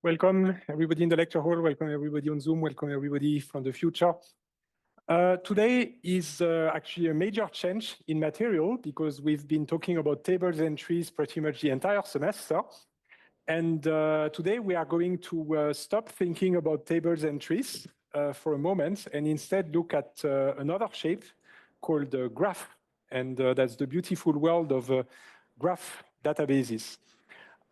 Welcome everybody in the lecture hall, welcome everybody on Zoom, welcome everybody from the future. Today is actually a major change in material because we've been talking about tables and trees pretty much the entire semester. And today we are going to stop thinking about tables and trees for a moment and instead look at another shape called graph. And that's the beautiful world of graph databases.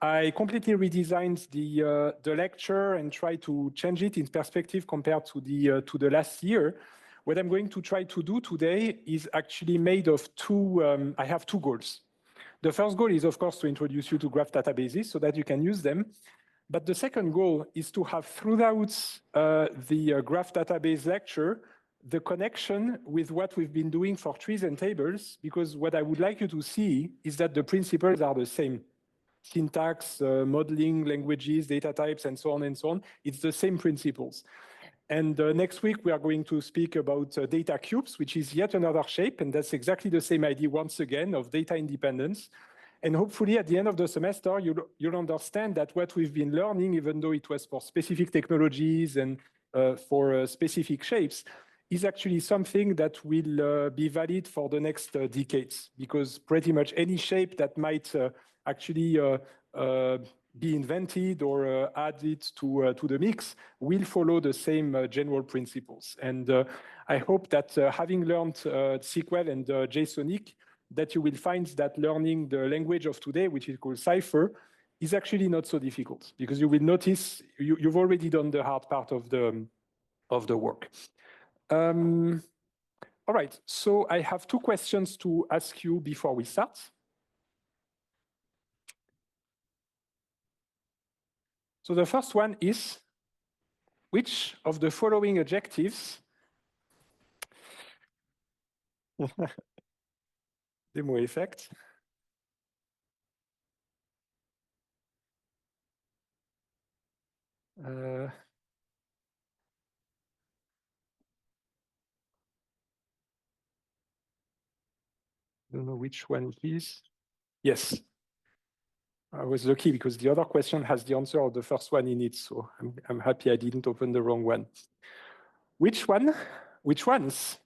I completely redesigned the lecture and tried to change it in perspective compared to the last year. What I'm going to try to do today is actually made of two, I have two goals. The first goal is, of course, to introduce you to graph databases so that you can use them. But the second goal is to have throughout the graph database lecture, the connection with what we've been doing for trees and tables, because what I would like you to see is that the principles are the same. Syntax, modeling, languages, data types, and so on and so on. It's the same principles. And next week, we are going to speak about data cubes, which is yet another shape. And that's exactly the same idea, once again, of data independence. And hopefully, at the end of the semester, you'll understand that what we've been learning, even though it was for specific technologies and for specific shapes, is actually something that will be valid for the next decades. Because pretty much any shape that might actually be invented or added to the mix will follow the same general principles. And I hope that having learned SQL and JSONic, that you will find that learning the language of today, which is called Cypher, is actually not so difficult because you will notice you've already done the hard part of the work. All right, so I have two questions to ask you before we start. So the first one is, which of the following adjectives demo effect. Don't know which one it is. Yes. I was lucky because the other question has the answer of the first one in it, so I'm happy I didn't open the wrong one. Which ones,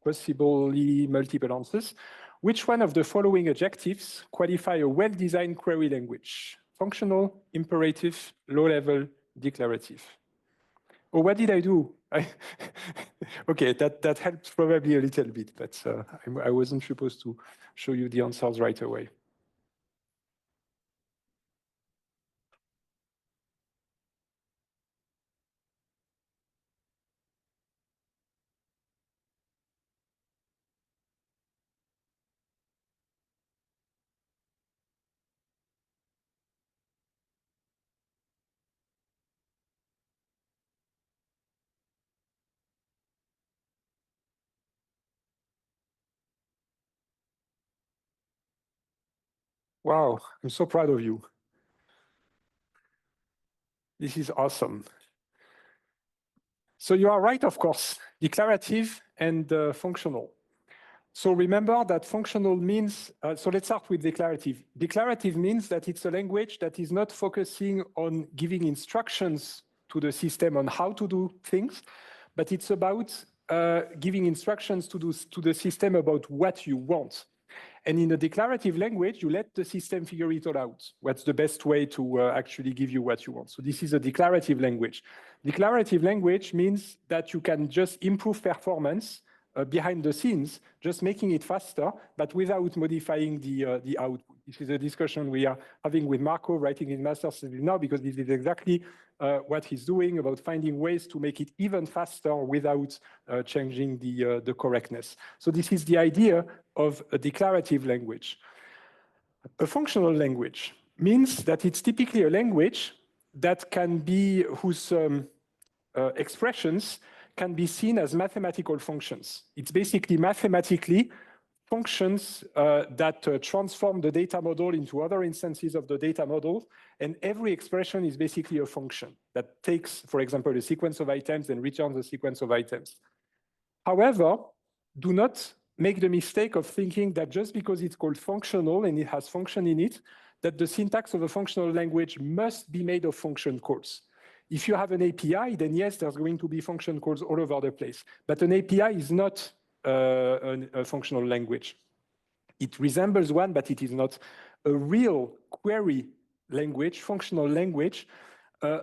possibly multiple answers, which one of the following adjectives qualify a well-designed query language? Functional, imperative, low-level, declarative. Oh, what did I do? Okay, that helped probably a little bit, but I wasn't supposed to show you the answers right away. Wow, I'm so proud of you. This is awesome. So you are right, of course, declarative and functional. So remember that functional means, so let's start with declarative. Declarative means that it's a language that is not focusing on giving instructions to the system on how to do things, but it's about giving instructions to the system about what you want. And in a declarative language, you let the system figure it all out. What's the best way to actually give you what you want? So this is a declarative language. Declarative language means that you can just improve performance behind the scenes, just making it faster, but without modifying the output. This is a discussion we are having with Marco, writing his master's thesis now, because this is exactly what he's doing about finding ways to make it even faster without changing the correctness. So this is the idea of a declarative language. A functional language means that it's typically a language that can be, whose expressions can be seen as mathematical functions. It's basically mathematically functions that transform the data model into other instances of the data model. And every expression is basically a function that takes, for example, a sequence of items and returns a sequence of items. However, do not make the mistake of thinking that just because it's called functional and it has function in it, that the syntax of a functional language must be made of function calls. If you have an API, then yes, there's going to be function calls all over the place. But an API is not a functional language. It resembles one, but it is not. A real query language, functional language,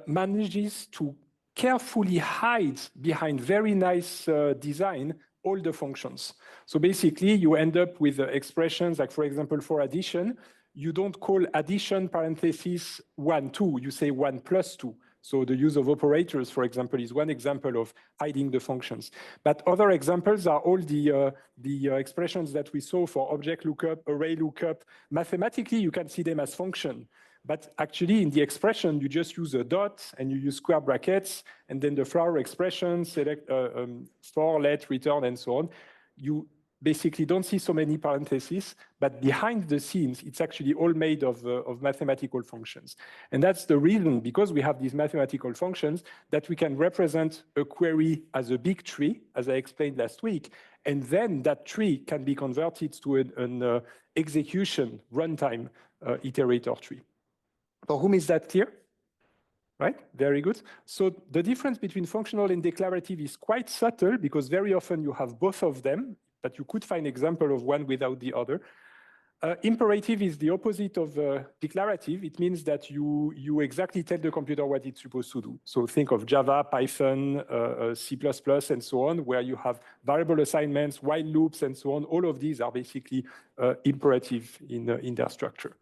manages to carefully hide behind very nice design all the functions. So basically, you end up with expressions like, for example, for addition, you don't call addition parentheses 1, 2, you say 1 plus 2. So the use of operators, for example, is one example of hiding the functions. But other examples are all the expressions that we saw for object lookup, array lookup. Mathematically, you can see them as function. But actually, in the expression, you just use a dot and you use square brackets, and then the flower expression, select for, let, return, and so on. You basically don't see so many parentheses, but behind the scenes, it's actually all made of mathematical functions. And that's the reason, because we have these mathematical functions, that we can represent a query as a big tree, as I explained last week, and then that tree can be converted to an execution runtime iterator tree. For whom is that clear? Right, very good. So the difference between functional and declarative is quite subtle, because very often you have both of them, but you could find example of one without the other. Imperative is the opposite of declarative. It means that you exactly tell the computer what it's supposed to do. So think of Java, Python, C++, and so on, where you have variable assignments, while loops, and so on. All of these are basically imperative in their structure.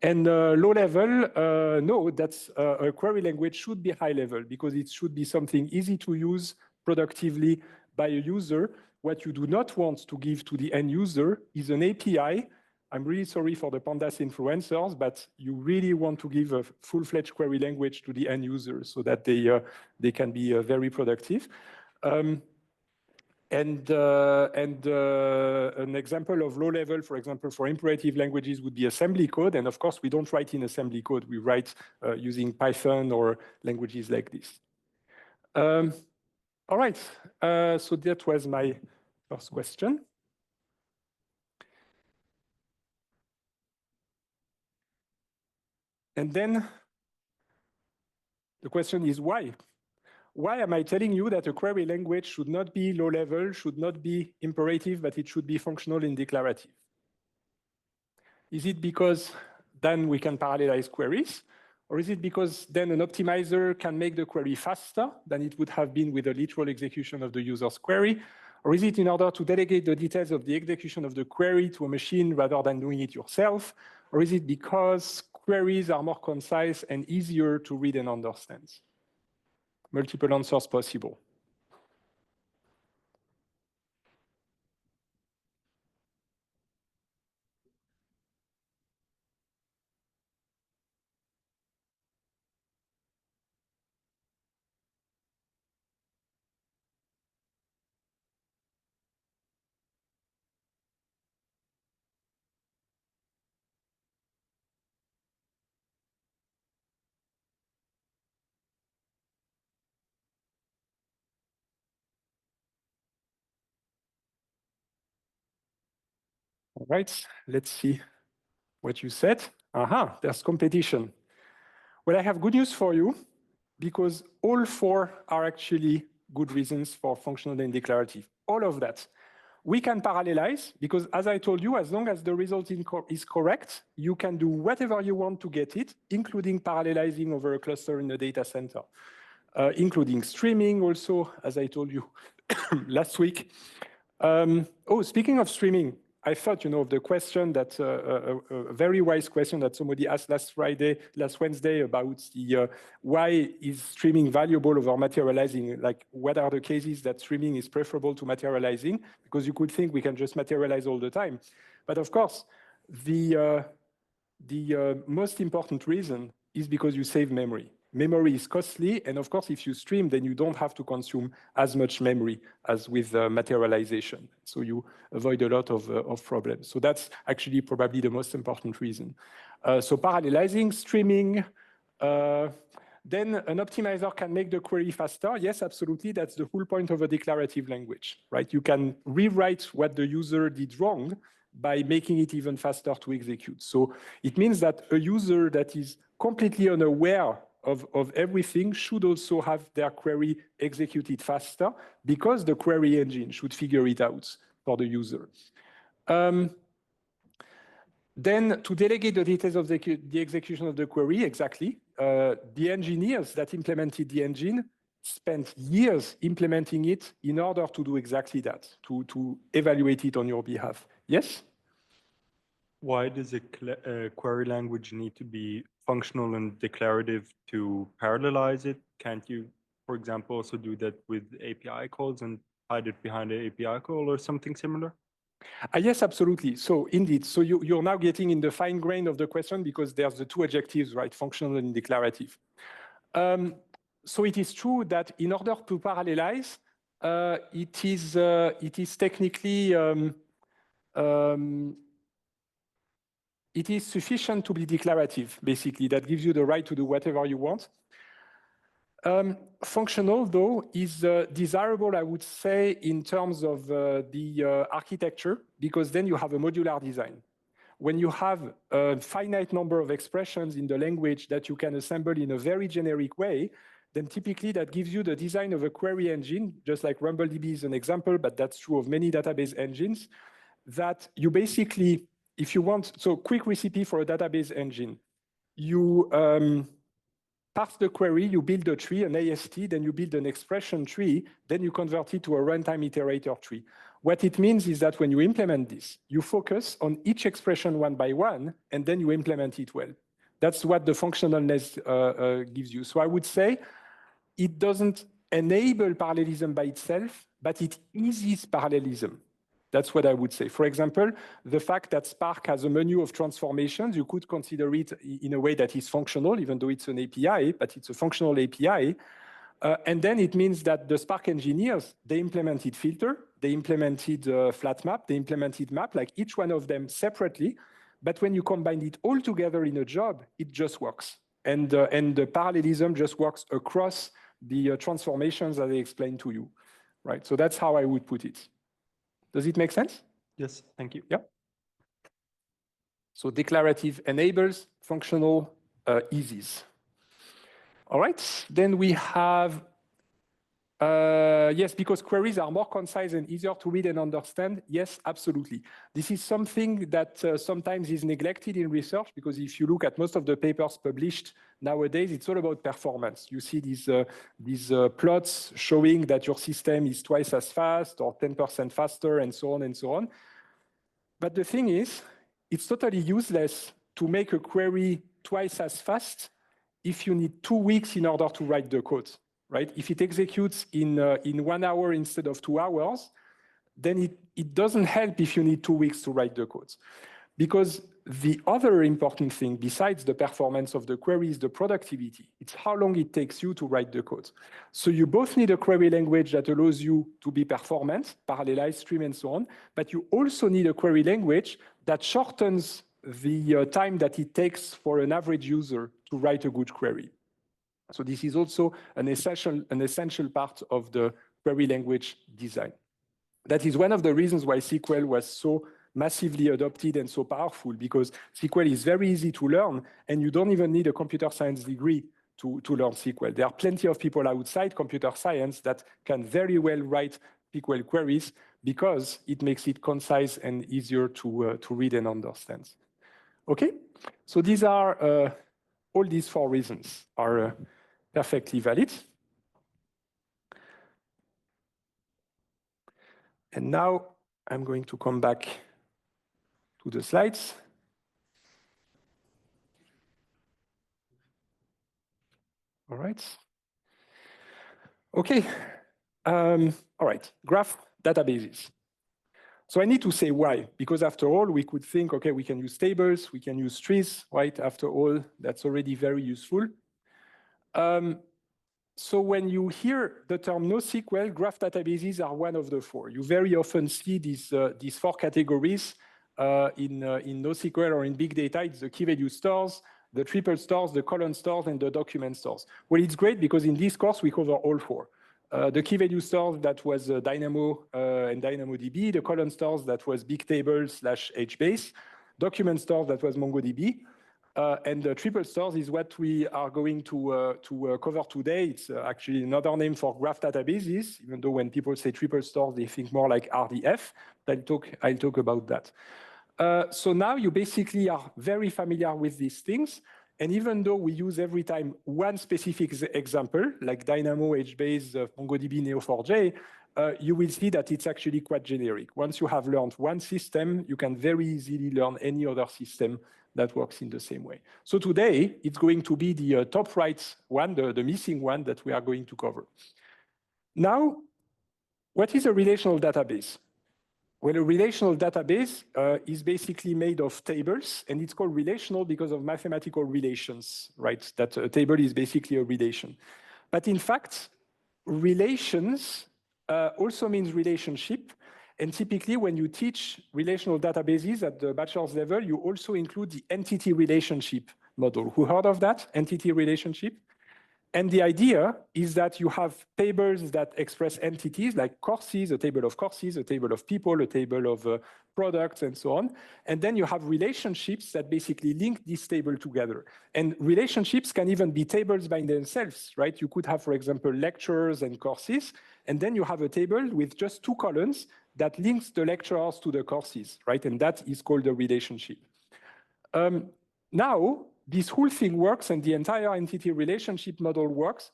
And low level, no, that's a query language should be high level, because it should be something easy to use productively by a user. What you do not want to give to the end user is an API. I'm really sorry for the Pandas influencers, but you really want to give a full-fledged query language to the end user so that they can be very productive. An example of low level, for example, for imperative languages would be assembly code. And of course, we don't write in assembly code. We write using Python or languages like this. All right, so that was my first question. And then the question is why? Why am I telling you that a query language should not be low level, should not be imperative, but it should be functional and declarative? Is it because then we can parallelize queries? Or is it because then an optimizer can make the query faster than it would have been with a literal execution of the user's query? Or is it in order to delegate the details of the execution of the query to a machine rather than doing it yourself? Or is it because queries are more concise and easier to read and understand? Multiple answers possible. All right, let's see what you said. Aha, there's competition. Well, I have good news for you, because all four are actually good reasons for functional and declarative. All of that. We can parallelize, because as I told you, as long as the result is correct, you can do whatever you want to get it, including parallelizing over a cluster in a data center, including streaming also, as I told you last week. Oh, speaking of streaming, I thought, of the question that a very wise question that somebody asked last Wednesday about the why is streaming valuable over materializing? Like, what are the cases that streaming is preferable to materializing? Because you could think we can just materialize all the time. But of course, the most important reason is because you save memory. Memory is costly, and of course, if you stream, then you don't have to consume as much memory as with materialization. So you avoid a lot of problems. So that's actually probably the most important reason. So parallelizing, streaming, then an optimizer can make the query faster. Yes, absolutely. That's the whole point of a declarative language, right? You can rewrite what the user did wrong by making it even faster to execute. So it means that a user that is completely unaware of everything should also have their query executed faster because the query engine should figure it out for the user. Then to delegate the details of the execution of the query, exactly, the engineers that implemented the engine spent years implementing it in order to do exactly that, to evaluate it on your behalf. Yes? Why does a query language need to be functional and declarative to parallelize it? Can't you, for example, also do that with API calls and hide it behind an API call or something similar? Yes, absolutely. So indeed, so you're now getting in the fine grain of the question because there's the two adjectives, right? Functional and declarative. So it is true that in order to parallelize, it is technically it is sufficient to be declarative, basically. That gives you the right to do whatever you want. Functional, though, is desirable, I would say, in terms of the architecture, because then you have a modular design. When you have a finite number of expressions in the language that you can assemble in a very generic way, then typically that gives you the design of a query engine, just like RumbleDB is an example, but that's true of many database engines, that you basically, if you want, so quick recipe for a database engine, you parse the query, you build a tree, an AST, then you build an expression tree, then you convert it to a runtime iterator tree. What it means is that when you implement this, you focus on each expression one by one, and then you implement it well. That's what the functionalness gives you. So I would say it doesn't enable parallelism by itself, but it eases parallelism. That's what I would say. For example, the fact that Spark has a menu of transformations, you could consider it in a way that is functional, even though it's an API, but it's a functional API. And then it means that the Spark engineers, they implemented filter, they implemented flat map, they implemented map, like each one of them separately. But when you combine it all together in a job, it just works. And the parallelism just works across the transformations that I explained to you, right? So that's how I would put it. Does it make sense? Yes, thank you. Yeah. So declarative enables, functional eases. All right, then we have, yes, because queries are more concise and easier to read and understand. Yes, absolutely. This is something that sometimes is neglected in research, because if you look at most of the papers published nowadays, it's all about performance. You see these plots showing that your system is twice as fast or 10% faster and so on and so on. But the thing is, it's totally useless to make a query twice as fast if you need 2 weeks in order to write the code, right? If it executes in 1 hour instead of 2 hours, then it doesn't help if you need 2 weeks to write the code. Because the other important thing besides the performance of the query is the productivity. It's how long it takes you to write the code. So you both need a query language that allows you to be performant, parallelize, stream, and so on, but you also need a query language that shortens the time that it takes for an average user to write a good query. So this is also an essential part of the query language design. That is one of the reasons why SQL was so massively adopted and so powerful, because SQL is very easy to learn, and you don't even need a computer science degree to learn SQL. There are plenty of people outside computer science that can very well write SQL queries because it makes it concise and easier to read and understand. Okay, so these are all these 4 reasons are perfectly valid. And now I'm going to come back to the slides. All right. Okay. All right. Graph databases. So I need to say why, because after all, we could think, okay, we can use tables, we can use trees, right? After all, that's already very useful. So when you hear the term NoSQL, graph databases are one of the 4. You very often see these 4 categories in NoSQL or in big data. It's the key value stores, the triple stores, the column stores, and the document stores. Well, it's great because in this course, we cover all 4. The key value stores, that was Dynamo and DynamoDB. The column stores, that was Bigtable / HBase. Document stores, that was MongoDB. And the triple stores is what we are going to cover today. It's actually another name for graph databases, even though when people say triple stores, they think more like RDF. I'll talk about that. So now you basically are very familiar with these things. And even though we use every time one specific example, like Dynamo, HBase, MongoDB, Neo4j, you will see that it's actually quite generic. Once you have learned one system, you can very easily learn any other system that works in the same way. So today, it's going to be the top right one, the missing one that we are going to cover. Now, what is a relational database? Well, a relational database is basically made of tables, and it's called relational because of mathematical relations, right? That a table is basically a relation. But in fact, relations also means relationship. And typically, when you teach relational databases at the bachelor's level, you also include the entity relationship model. Who heard of that, entity relationship? And the idea is that you have tables that express entities like courses, a table of courses, a table of people, a table of products, and so on. And then you have relationships that basically link this table together. And relationships can even be tables by themselves, right? You could have, for example, lectures and courses, and then you have a table with just two columns that links the lecturers to the courses, right? And that is called a relationship. Now, this whole thing works and the entire entity relationship model works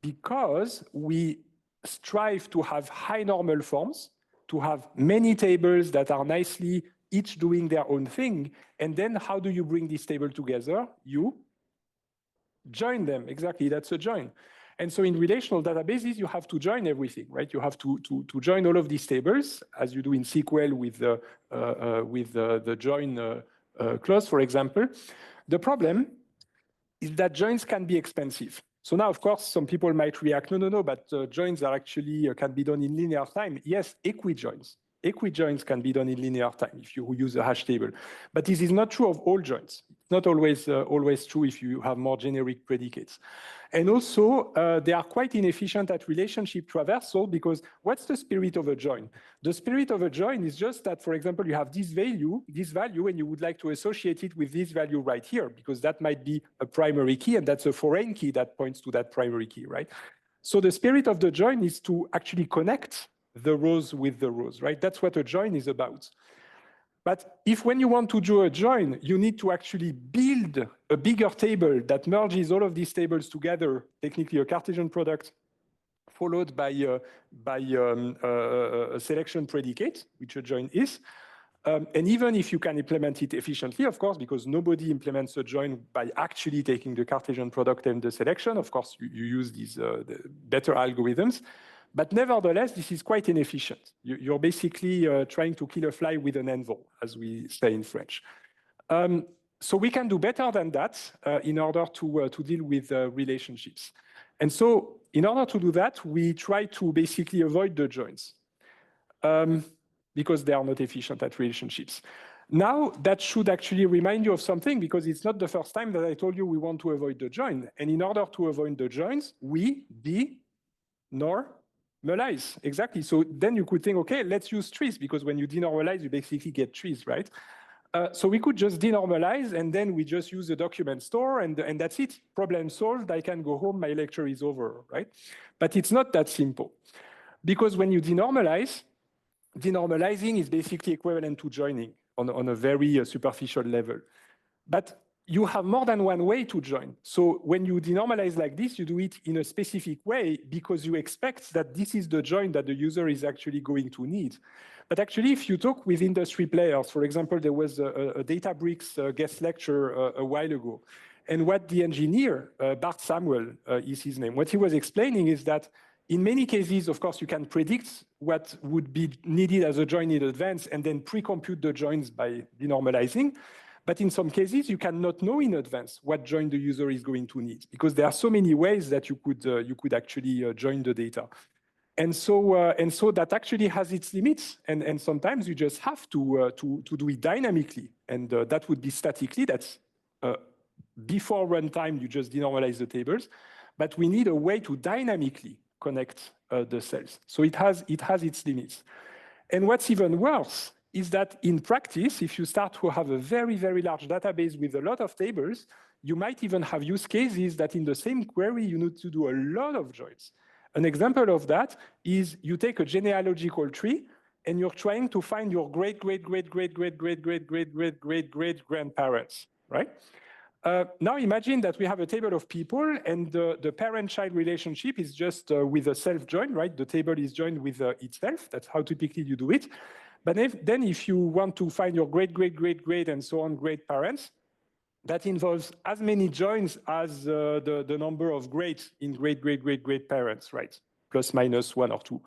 because we strive to have high normal forms, to have many tables that are nicely each doing their own thing. And then how do you bring this table together? You join them. Exactly, that's a join. And so in relational databases, you have to join everything, right? You have to join all of these tables, as you do in SQL with the join clause, for example. The problem is that joins can be expensive. So now, of course, some people might react, no, but joins are actually can be done in linear time. Yes, equijoins. Equijoins can be done in linear time if you use a hash table. But this is not true of all joins. It's not always true if you have more generic predicates. And also, they are quite inefficient at relationship traversal because what's the spirit of a join? The spirit of a join is just that, for example, you have this value, and you would like to associate it with this value right here, because that might be a primary key, and that's a foreign key that points to that primary key, right? So the spirit of the join is to actually connect the rows with the rows, right? That's what a join is about. But if when you want to do a join, you need to actually build a bigger table that merges all of these tables together, technically a Cartesian product, followed by a selection predicate, which a join is. And even if you can implement it efficiently, of course, because nobody implements a join by actually taking the Cartesian product and the selection, of course, you use these the better algorithms. But nevertheless, this is quite inefficient. You're basically trying to kill a fly with an anvil, as we say in French. So we can do better than that in order to deal with relationships. And so in order to do that, we try to basically avoid the joins because they are not efficient at relationships. Now, that should actually remind you of something, because it's not the first time that I told you we want to avoid the join. And in order to avoid the joins, we denormalize. Exactly. So then you could think, okay, let's use trees, because when you denormalize, you basically get trees, right? So we could just denormalize, and then we just use the document store, and that's it. Problem solved. I can go home. My lecture is over, right? But it's not that simple, because when you denormalize, denormalizing is basically equivalent to joining on a very superficial level. But you have more than one way to join. So when you denormalize like this, you do it in a specific way because you expect that this is the join that the user is actually going to need. But actually, if you talk with industry players, for example, there was a Databricks guest lecture a while ago. And what the engineer, Bart Samuel is his name, what he was explaining is that in many cases, of course, you can predict what would be needed as a join in advance and then pre-compute the joins by denormalizing. But in some cases, you cannot know in advance what join the user is going to need, because there are so many ways that you could actually join the data. And so that actually has its limits. And sometimes you just have to do it dynamically. And that would be statically. That's before runtime, you just denormalize the tables. But we need a way to dynamically connect the cells. So it has its limits. And what's even worse is that in practice, if you start to have a very, very large database with a lot of tables, you might even have use cases that in the same query, you need to do a lot of joins. An example of that is you take a genealogical tree and you're trying to find your great-great-great-great-great-great-great-great-great-grandparents, right? Now imagine that we have a table of people and the parent-child relationship is just with a self-join, right? The table is joined with itself. That's how typically you do it. But then if you want to find your great-great-great-great and so on great parents, that involves as many joins as the number of greats in great-great-great-great parents, right? Plus minus 1 or 2.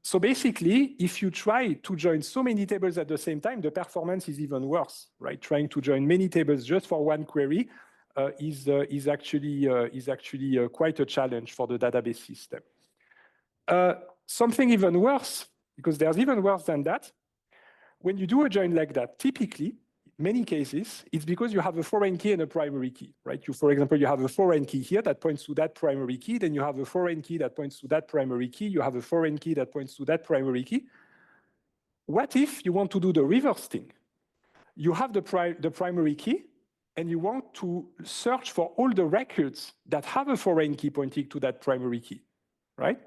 So basically, if you try to join so many tables at the same time, the performance is even worse, right? Trying to join many tables just for one query is actually quite a challenge for the database system. Something even worse, because there's even worse than that. When you do a join like that, typically, many cases, it's because you have a foreign key and a primary key, right? For example, you have a foreign key here that points to that primary key, then you have a foreign key that points to that primary key, you have a foreign key that points to that primary key. What if you want to do the reverse thing? You have the primary key, and you want to search for all the records that have a foreign key pointing to that primary key, right?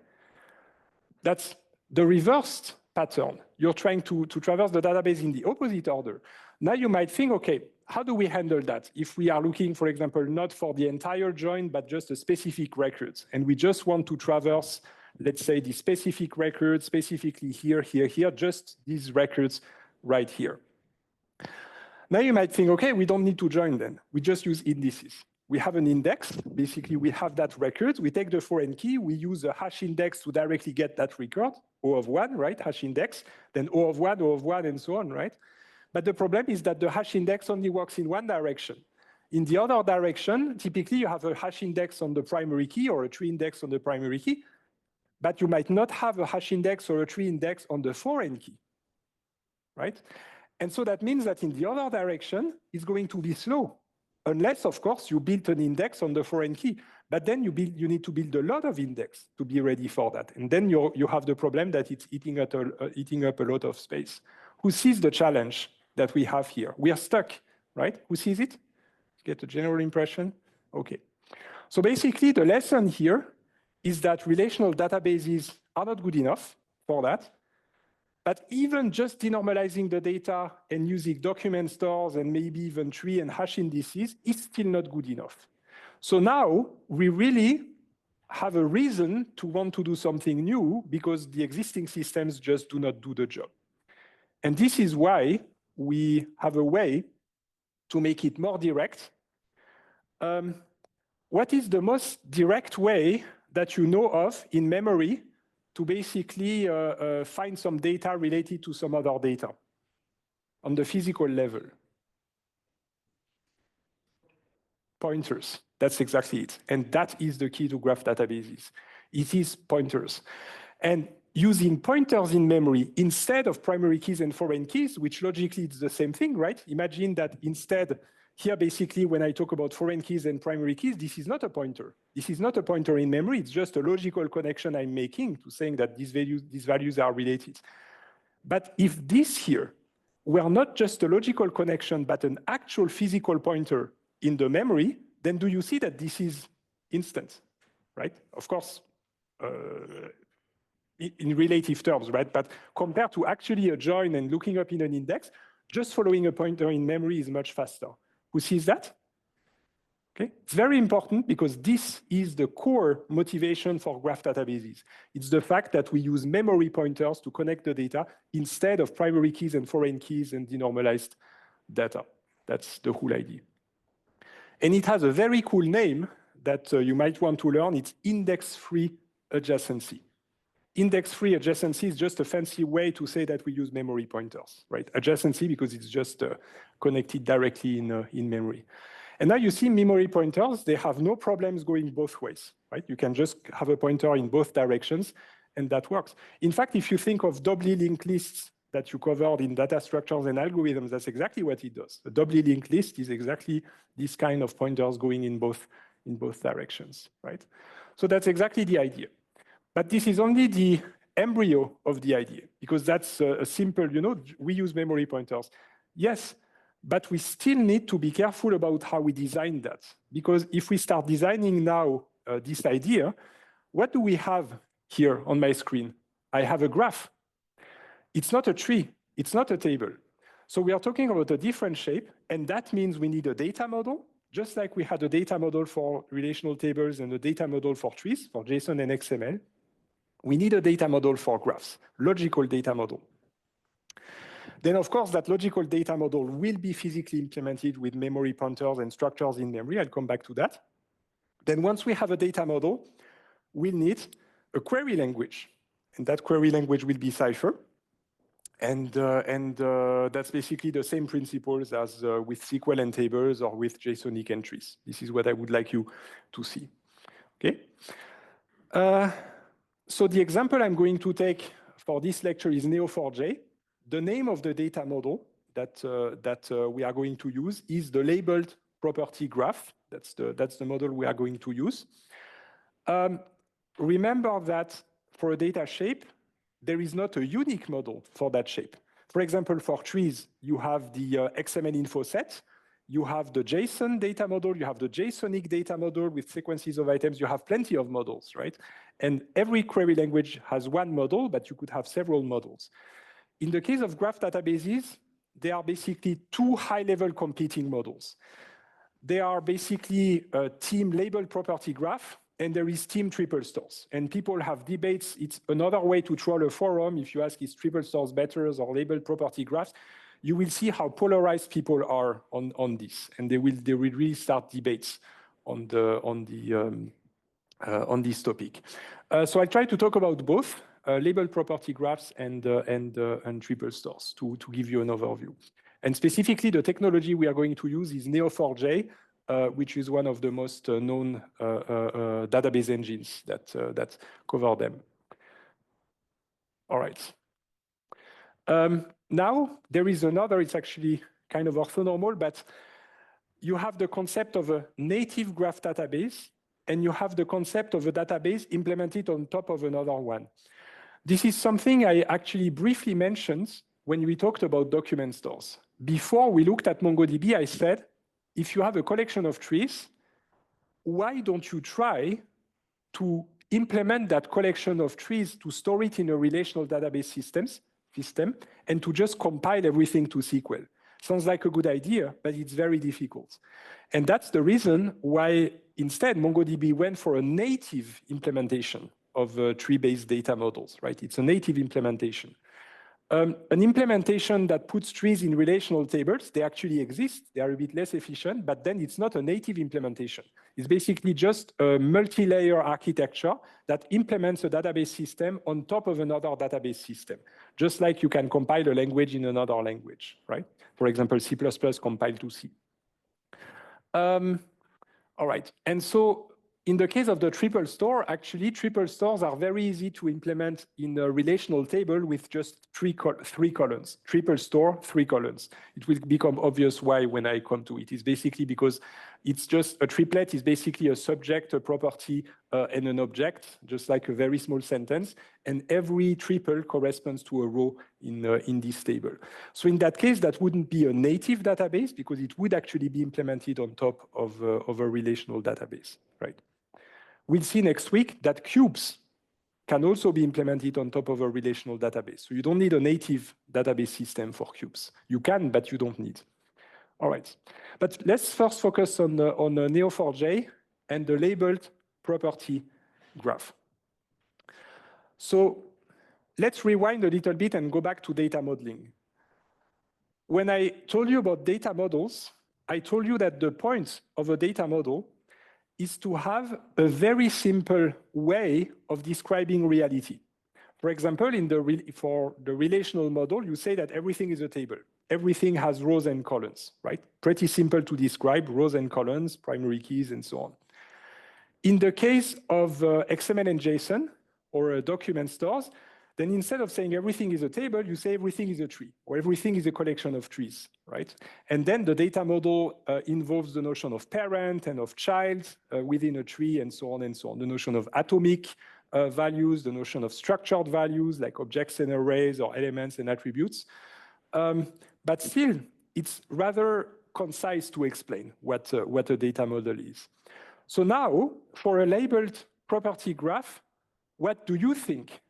That's the reversed pattern. You're trying to traverse the database in the opposite order. Now you might think, okay, how do we handle that? If we are looking, for example, not for the entire join, but just a specific records, and we just want to traverse, let's say, the specific records, specifically here, here, here, just these records right here. Now you might think, okay, we don't need to join then. We just use indices. We have an index. Basically, we have that record. We take the foreign key. We use a hash index to directly get that record, O of 1, right? Hash index, then O of 1, and so on, right? But the problem is that the hash index only works in one direction. In the other direction, typically you have a hash index on the primary key or a tree index on the primary key, but you might not have a hash index or a tree index on the foreign key, right? And so that means that in the other direction, it's going to be slow, unless, of course, you build an index on the foreign key. But then you need to build a lot of index to be ready for that. And then you have the problem that it's eating up a lot of space. Who sees the challenge that we have here? We are stuck, right? Who sees it? Get a general impression? Okay. So basically, the lesson here is that relational databases are not good enough for that. But even just denormalizing the data and using document stores and maybe even tree and hash indices is still not good enough. So now we really have a reason to want to do something new because the existing systems just do not do the job. And this is why we have a way to make it more direct. What is the most direct way that you know of in memory to basically find some data related to some other data on the physical level? Pointers, that's exactly it. And that is the key to graph databases. It is pointers. And using pointers in memory instead of primary keys and foreign keys, which logically is the same thing, right? Imagine that instead, here basically when I talk about foreign keys and primary keys, this is not a pointer. This is not a pointer in memory, it's just a logical connection I'm making to saying that these values are related. But if this here were not just a logical connection, but an actual physical pointer in the memory, then do you see that this is instant, right? Of course, in relative terms, right? But compared to actually a join and looking up in an index, just following a pointer in memory is much faster. Who sees that? Okay, it's very important because this is the core motivation for graph databases. It's the fact that we use memory pointers to connect the data instead of primary keys and foreign keys and denormalized data. That's the whole idea. And it has a very cool name that you might want to learn. It's index-free adjacency. Index-free adjacency is just a fancy way to say that we use memory pointers, right? Adjacency because it's just connected directly in memory. And now you see memory pointers, they have no problems going both ways, right? You can just have a pointer in both directions and that works. In fact, if you think of doubly linked lists that you covered in data structures and algorithms, that's exactly what it does. A doubly linked list is exactly this kind of pointers going in both directions, right? So that's exactly the idea. But this is only the embryo of the idea, because that's a simple, we use memory pointers. Yes, but we still need to be careful about how we design that. Because if we start designing now this idea, what do we have here on my screen? I have a graph. It's not a tree, it's not a table. So we are talking about a different shape, and that means we need a data model, just like we had a data model for relational tables and a data model for trees, for JSON and XML. We need a data model for graphs, logical data model. Then, of course, that logical data model will be physically implemented with memory pointers and structures in memory. I'll come back to that. Then once we have a data model, we'll need a query language. And that query language will be Cypher. And that's basically the same principles as with SQL and tables or with JSONic entries. This is what I would like you to see. Okay. So the example I'm going to take for this lecture is Neo4j. The name of the data model that we are going to use is the labeled property graph. That's the model we are going to use. Remember that for a data shape, there is not a unique model for that shape. For example, for trees, you have the XML info set, you have the JSON data model, you have the JSONic data model with sequences of items, you have plenty of models, right? And every query language has one model, but you could have several models. In the case of graph databases, there are basically two high-level competing models. They are basically a team labeled property graph, and there is team triple stores. And people have debates. It's another way to troll a forum. If you ask, is triple stores better or labeled property graphs, you will see how polarized people are on this. And they will really start debates on this topic. So I try to talk about both labeled property graphs and triple stores to give you an overview. And specifically, the technology we are going to use is Neo4j, which is one of the most known database engines that cover them. All right. Now, there is another, it's actually kind of orthonormal, but you have the concept of a native graph database, and you have the concept of a database implemented on top of another one. This is something I actually briefly mentioned when we talked about document stores. Before we looked at MongoDB, I said, if you have a collection of trees, why don't you try to implement that collection of trees to store it in a relational database system and to just compile everything to SQL? Sounds like a good idea, but it's very difficult. And that's the reason why instead MongoDB went for a native implementation of tree-based data models, right? It's a native implementation. An implementation that puts trees in relational tables, they actually exist, they are a bit less efficient, but then it's not a native implementation. It's basically just a multi-layer architecture that implements a database system on top of another database system, just like you can compile a language in another language, right? For example, C++ compiled to C. All right, and so in the case of the triple store, actually, triple stores are very easy to implement in a relational table with just three columns. Triple store, 3 columns. It will become obvious why when I come to it. It's basically because it's just a triplet is basically a subject, a property, and an object, just like a very small sentence. And every triple corresponds to a row in this table. So in that case, that wouldn't be a native database because it would actually be implemented on top of a relational database, right? We'll see next week that cubes can also be implemented on top of a relational database. So you don't need a native database system for cubes. You can, but you don't need. All right. But let's first focus on Neo4j and the labeled property graph. So let's rewind a little bit and go back to data modeling. When I told you about data models, I told you that the point of a data model is to have a very simple way of describing reality. For example, for the relational model, you say that everything is a table. Everything has rows and columns, right? Pretty simple to describe, rows and columns, primary keys, and so on. In the case of XML and JSON, or document stores, then instead of saying everything is a table, you say everything is a tree, or everything is a collection of trees, right? And then the data model involves the notion of parent and of child within a tree, and so on and so on. The notion of atomic, values, the notion of structured values like objects and arrays or elements and attributes. But still, it's rather concise to explain what a data model is. So now, for a labeled property graph, what do you think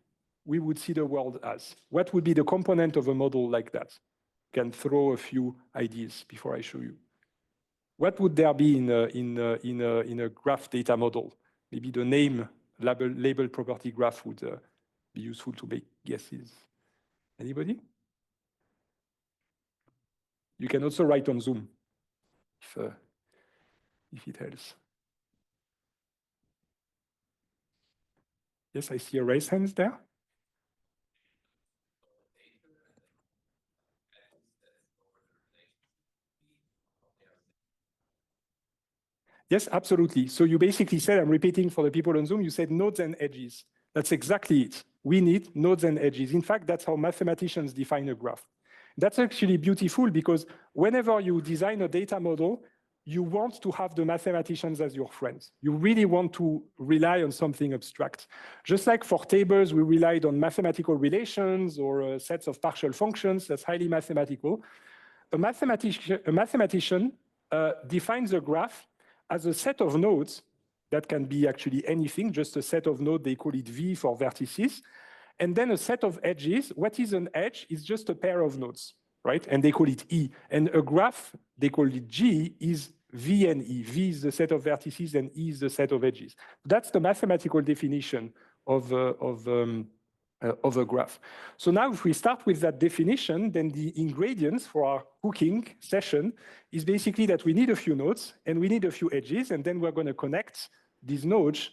we would see the world as? What would be the component of a model like that? Can throw a few ideas before I show you. What would there be in a graph data model? Maybe the name label property graph would be useful to make guesses. Anybody? You can also write on Zoom if it helps. Yes, I see a raised hands there. Yes, absolutely. So you basically said, I'm repeating for the people on Zoom, you said nodes and edges. That's exactly it. We need nodes and edges. In fact, that's how mathematicians define a graph. That's actually beautiful because whenever you design a data model, you want to have the mathematicians as your friends. You really want to rely on something abstract. Just like for tables, we relied on mathematical relations or sets of partial functions, that's highly mathematical. A mathematician defines a graph as a set of nodes that can be actually anything, just a set of nodes, they call it V for vertices, and then a set of edges. What is an edge? It's just a pair of nodes, right? And they call it E. And a graph, they call it G, is V and E. V is the set of vertices and E is the set of edges. That's the mathematical definition of a graph. So now if we start with that definition, then the ingredients for our cooking session is basically that we need a few nodes and we need a few edges, and then we're going to connect these nodes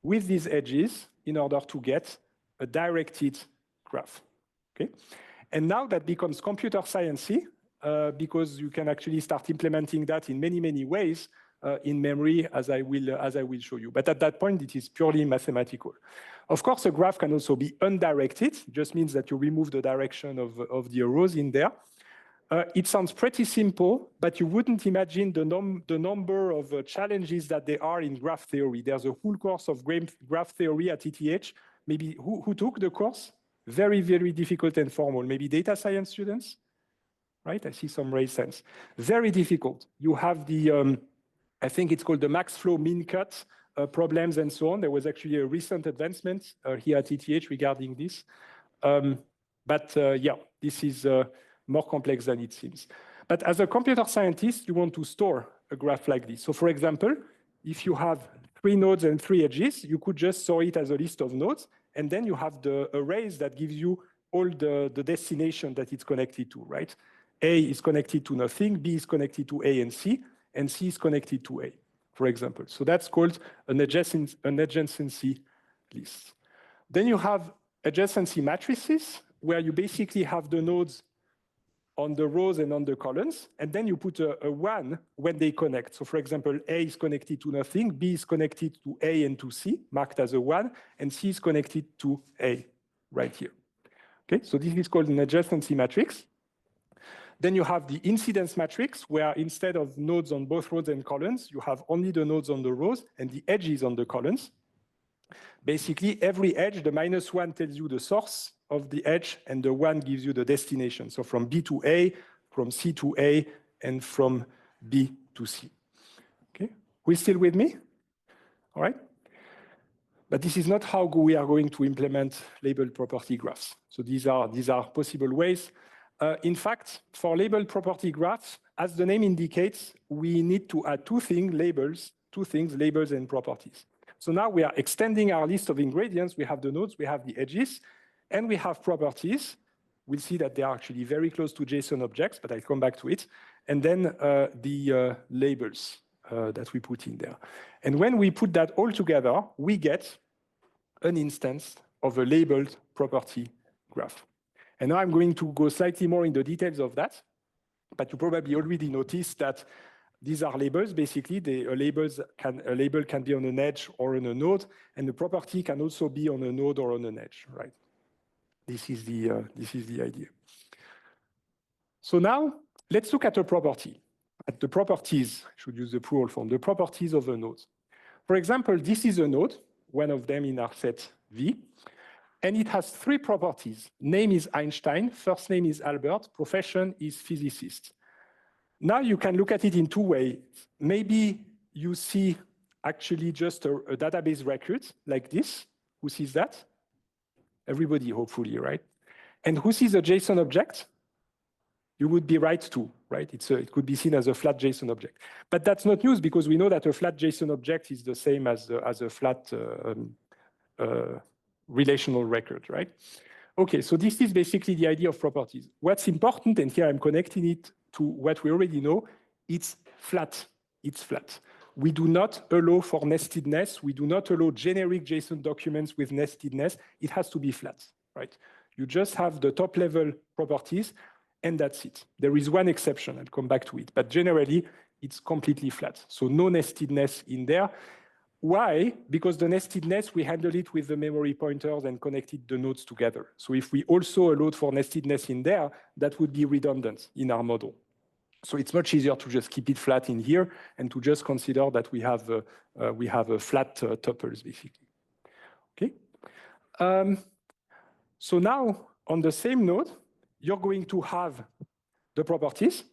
with these edges in order to get a directed graph. Okay? And now that becomes computer sciencey because you can actually start implementing that in many, many ways in memory, as I will show you. But at that point, it is purely mathematical. Of course, a graph can also be undirected. It just means that you remove the direction of the arrows in there. It sounds pretty simple, but you wouldn't imagine the number of challenges that there are in graph theory. There's a whole course of graph theory at ETH. Maybe who took the course? Very, very difficult and formal. Maybe data science students, right? I see some raised hands. Very difficult. You have the, I think it's called the max flow min cut problems and so on. There was actually a recent advancement here at ETH regarding this. Yeah, this is more complex than it seems. But as a computer scientist, you want to store a graph like this. So for example, if you have 3 nodes and 3 edges, you could just store it as a list of nodes, and then you have the arrays that gives you all the destination that it's connected to, right? A is connected to nothing, B is connected to A and C is connected to A, for example. So that's called an adjacency list. Then you have adjacency matrices, where you basically have the nodes on the rows and on the columns, and then you put a 1 when they connect. So for example, A is connected to nothing, B is connected to A and to C, marked as a 1, and C is connected to A, right here. Okay, so this is called an adjacency matrix. Then you have the incidence matrix, where instead of nodes on both rows and columns, you have only the nodes on the rows and the edges on the columns. Basically, every edge, the -1 tells you the source of the edge, and the 1 gives you the destination. So from B to A, from C to A, and from B to C. Okay, we still with me? All right. But this is not how we are going to implement labeled property graphs. So these are possible ways. In fact, for labeled property graphs, as the name indicates, we need to add two things, labels and properties. So now we are extending our list of ingredients. We have the nodes, we have the edges, and we have properties. We'll see that they are actually very close to JSON objects, but I'll come back to it. And then the labels that we put in there. And when we put that all together, we get an instance of a labeled property graph. And now I'm going to go slightly more in the details of that, but you probably already noticed that these are labels. Basically, a label can be on an edge or on a node, and the property can also be on a node or on an edge, right? This is the idea. So now let's look at a property. At the properties, I should use the plural form, the properties of a node. For example, this is a node. one of them in our set V. And it has three properties. Name is Einstein, first name is Albert, profession is physicist. Now you can look at it in two ways. Maybe you see actually just a database record like this. Who sees that? Everybody, hopefully, right? And who sees a JSON object? You would be right too, right? It could be seen as a flat JSON object. But that's not news because we know that a flat JSON object is the same as a flat relational record, right? Okay, so this is basically the idea of properties. What's important, and here I'm connecting it to what we already know, it's flat. It's flat. We do not allow for nestedness. We do not allow generic JSON documents with nestedness. It has to be flat, right? You just have the top level properties, and that's it. There is one exception, I'll come back to it, but generally it's completely flat. So no nestedness in there. Why? Because the nestedness, we handle it with the memory pointers and connected the nodes together. So if we also allowed for nestedness in there, that would be redundant in our model. So it's much easier to just keep it flat in here and to just consider that we have a flat tuples, basically. Okay. So now on the same node, you're going to have the properties,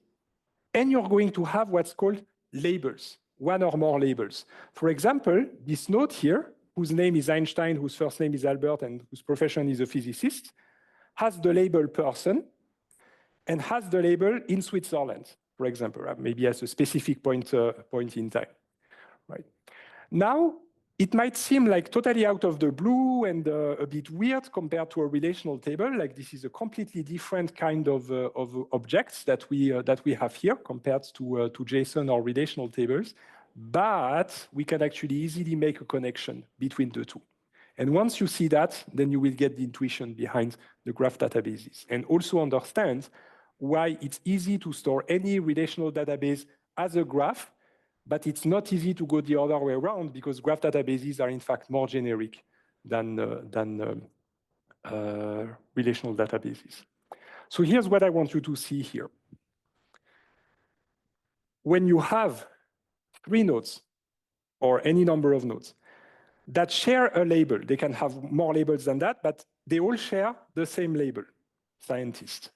and you're going to have what's called labels, one or more labels. For example, this node here, whose name is Einstein, whose first name is Albert, and whose profession is a physicist, has the label person and has the label in Switzerland, for example, maybe as a specific point in time, right? Now, it might seem like totally out of the blue and a bit weird compared to a relational table. Like this is a completely different kind of objects that we have here compared to JSON or relational tables. But we can actually easily make a connection between the two. And once you see that, then you will get the intuition behind the graph databases and also understand why it's easy to store any relational database as a graph, but it's not easy to go the other way around because graph databases are in fact more generic than relational databases. So here's what I want you to see here. When you have 3 nodes or any number of nodes that share a label, they can have more labels than that, but they all share the same label, scientist.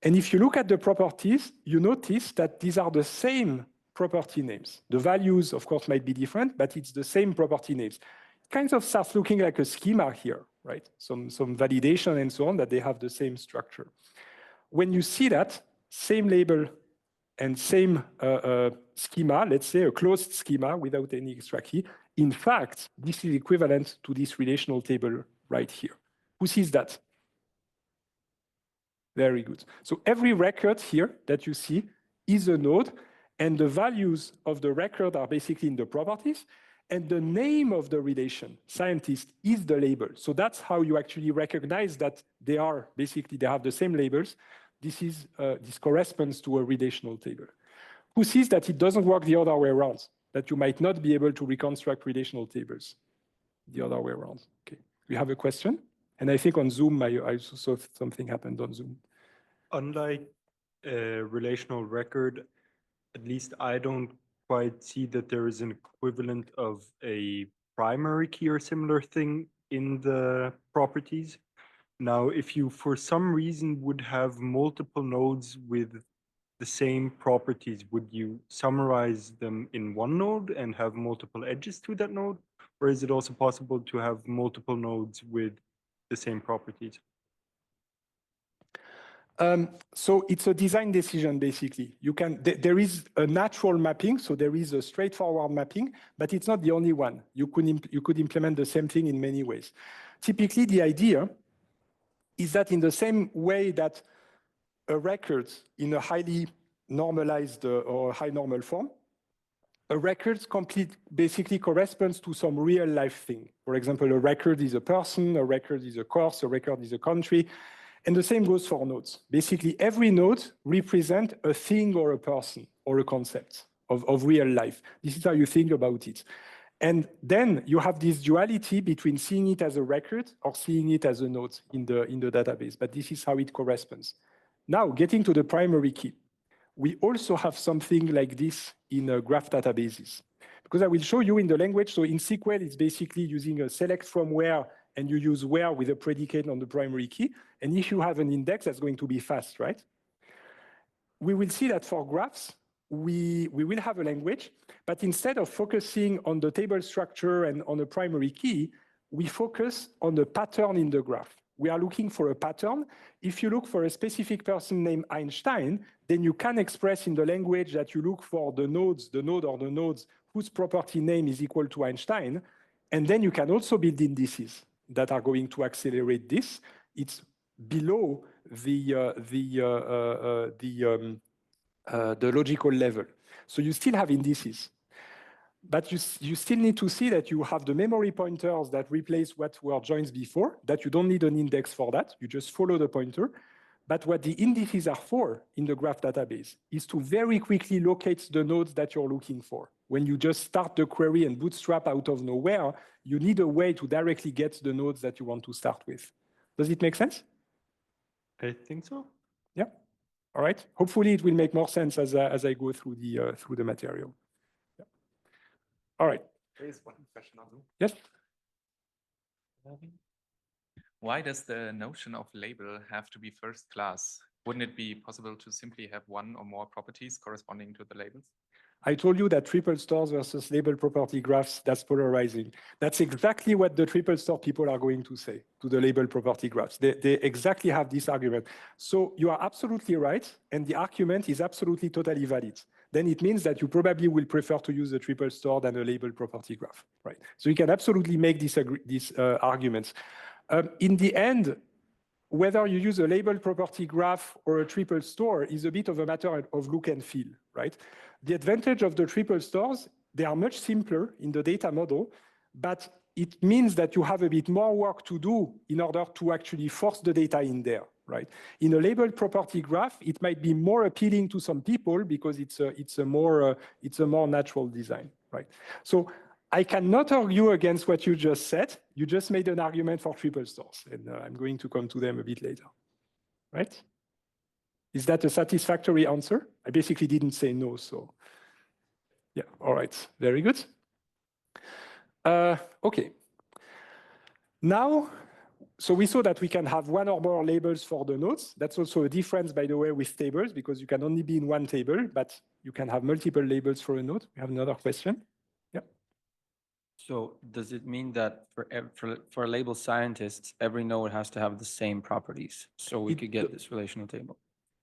And if you look at the properties, you notice that these are the same property names. The values, of course, might be different, but it's the same property names. It kind of starts looking like a schema here, right? Some validation and so on, that they have the same structure. When you see that, same label and same schema, let's say a closed schema without any extra key, in fact, this is equivalent to this relational table right here. Who sees that? Very good. So every record here that you see is a node, and the values of the record are basically in the properties, and the name of the relation, scientist, is the label. So that's how you actually recognize that they have the same labels. This corresponds to a relational table. Who sees that it doesn't work the other way around, that you might not be able to reconstruct relational tables the other way around? Okay, we have a question? And I think on Zoom, I also saw something happened on Zoom. Unlike a relational record, at least I don't quite see that there is an equivalent of a primary key or similar thing in the properties. Now, if you, for some reason, would have multiple nodes with the same properties, would you summarize them in one node and have multiple edges to that node? Or is it also possible to have multiple nodes with the same properties? So it's a design decision, basically. There is a natural mapping, so there is a straightforward mapping, but it's not the only one. You could implement the same thing in many ways. Typically, the idea is that in the same way that a record in a highly normalized or high normal form, a record basically corresponds to some real life thing. For example, a record is a person, a record is a course, a record is a country. And the same goes for nodes. Basically, every node represents a thing or a person or a concept of real life. This is how you think about it. And then you have this duality between seeing it as a record or seeing it as a node in the database. But this is how it corresponds. Now, getting to the primary key, we also have something like this in graph databases. Because I will show you in the language. So in SQL, it's basically using a select from where, and you use where with a predicate on the primary key. And if you have an index, that's going to be fast, right? We will see that for graphs, we will have a language, but instead of focusing on the table structure and on a primary key, we focus on the pattern in the graph. We are looking for a pattern. If you look for a specific person named Einstein, then you can express in the language that you look for the nodes, the node or the nodes whose property name is equal to Einstein. And then you can also build indices that are going to accelerate this. It's below the logical level. So you still have indices. But you still need to see that you have the memory pointers that replace what were joins before, that you don't need an index for that. You just follow the pointer. But what the indices are for in the graph database is to very quickly locate the nodes that you're looking for. When you just start the query and bootstrap out of nowhere, you need a way to directly get the nodes that you want to start with. Does it make sense? I think so. Yeah. All right. Hopefully it will make more sense as I go through the material. Yeah. All right. There is one question on Zoom. Yes. Why does the notion of label have to be first class? Wouldn't it be possible to simply have one or more properties corresponding to the labels? I told you that triple stores versus label property graphs, that's polarizing. That's exactly what the triple store people are going to say to the label property graphs. They exactly have this argument. So you are absolutely right, and the argument is absolutely totally valid. Then it means that you probably will prefer to use a triple store than a label property graph, right? So you can absolutely make these arguments. In the end, whether you use a label property graph or a triple store is a bit of a matter of look and feel, right? The advantage of the triple stores, they are much simpler in the data model, but it means that you have a bit more work to do in order to actually force the data in there, right? In a labeled property graph, it might be more appealing to some people because it's a more natural design, right? So I cannot argue against what you just said. You just made an argument for triple stores, and I'm going to come to them a bit later, right? Is that a satisfactory answer? I basically didn't say no, so yeah, all right, very good. Okay. Now, so we saw that we can have one or more labels for the nodes. That's also a difference, by the way, with tables, because you can only be in one table, but you can have multiple labels for a node. We have another question. Yeah. So does it mean that for label scientists, every node has to have the same properties so we could get this relational table?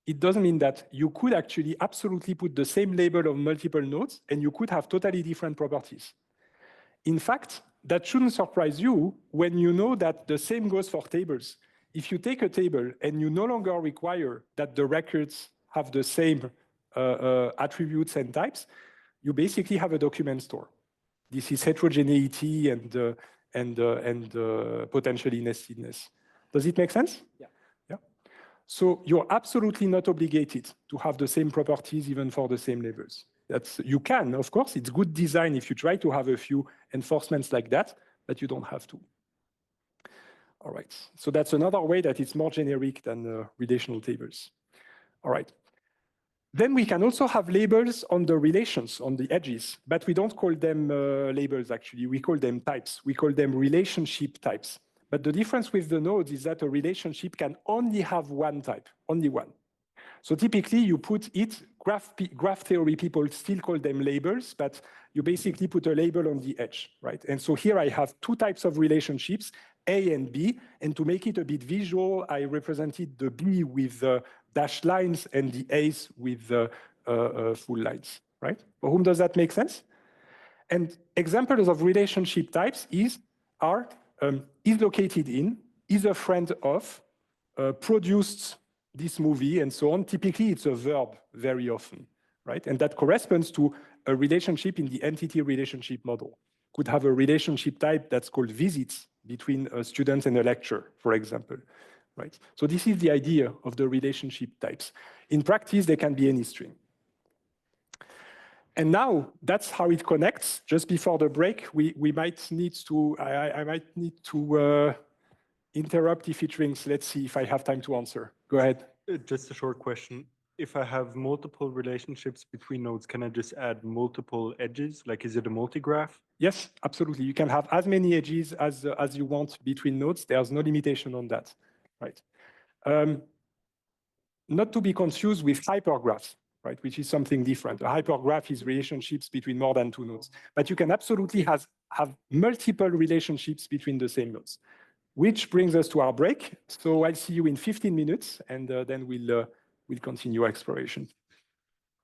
It doesn't mean that. You could actually absolutely put the same label of multiple nodes, and you could have totally different properties. In fact, that shouldn't surprise you when you know that the same goes for tables. If you take a table and you no longer require that the records have the same attributes and types, you basically have a document store. This is heterogeneity and potentially nestedness. Does it make sense? Yeah. Yeah. So you're absolutely not obligated to have the same properties even for the same labels. You can, of course, it's good design if you try to have a few enforcements like that, but you don't have to. All right, so that's another way that it's more generic than relational tables. All right. Then we can also have labels on the relations, on the edges, but we don't call them labels actually, we call them types. We call them relationship types. But the difference with the nodes is that a relationship can only have one type, only one. So typically you put it, graph theory people still call them labels, but you basically put a label on the edge, right? And so here I have two types of relationships, A and B, and to make it a bit visual, I represented the B with dashed lines and the A's with full lines, right? For whom does that make sense? And examples of relationship types are is located in, is a friend of, produced this movie, and so on. Typically, it's a verb very often, right? And that corresponds to a relationship in the entity relationship model. Could have a relationship type that's called visits between a student and a lecturer, for example, right? So this is the idea of the relationship types. In practice, they can be any string. And now that's how it connects. Just before the break, we might need to, I might need to interrupt if it rings. Let's see if I have time to answer. Go ahead. Just a short question. if I have multiple relationships between nodes, can I just add multiple edges? Like, is it a multi-graph? Yes, absolutely. You can have as many edges as you want between nodes. There's no limitation on that, right? Not to be confused with hypergraphs, right, which is something different. A hypergraph is relationships between more than two nodes. But you can absolutely have multiple relationships between the same nodes, which brings us to our break. So I'll see you in 15 minutes, and then we'll continue our exploration.